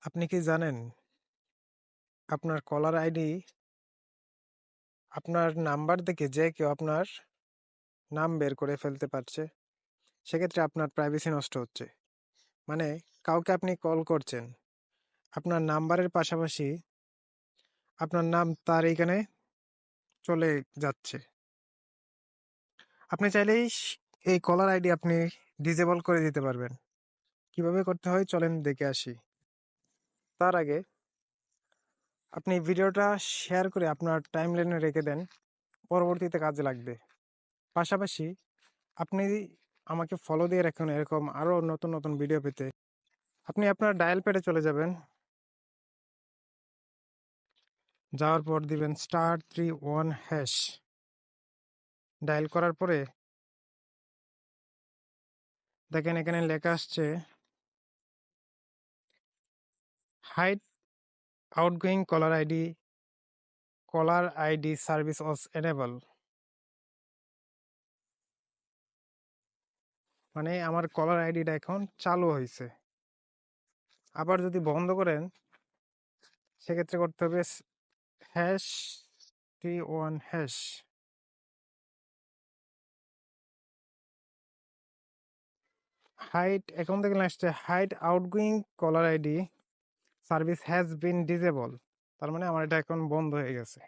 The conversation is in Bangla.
আপনি কি জানেন আপনার কলার আইডি আপনার নাম্বার দেখে যে কেউ আপনার নাম বের করে ফেলতে পারছে? সেক্ষেত্রে আপনার প্রাইভেসি নষ্ট হচ্ছে। মানে কাউকে আপনি কল করছেন, আপনার নাম্বারের পাশাপাশি আপনার নাম তার এইখানে চলে যাচ্ছে। আপনি চাইলেই এই কলার আইডি আপনি ডিসেবল করে দিতে পারবেন। কিভাবে করতে হয় চলেন দেখে আসি। তার আগে আপনি ভিডিওটা শেয়ার করে আপনার টাইমলাইনে রেখে দেন, পরবর্তীতে কাজে লাগবে। পাশাপাশি আপনি আমাকে ফলো দিয়ে রাখুন এরকম আরো নতুন নতুন ভিডিও পেতে। আপনি আপনার ডায়াল প্যাডে চলে যাবেন, যাওয়ার পর দিবেন *31#। ডায়াল করার পরে দেখেন এখানে লেখা আসছে hide outgoing caller ID service was enable. মানে আমার কলার আইডিটা এখন চালু হয়েছে। আবার যদি বন্ধ করেন সেক্ষেত্রে করতে হবে #31#। হাইড এখন থেকে আসছে hide outgoing caller ID service has been disable. তার মানে আমার এটা এখন বন্ধ হয়ে গেছে।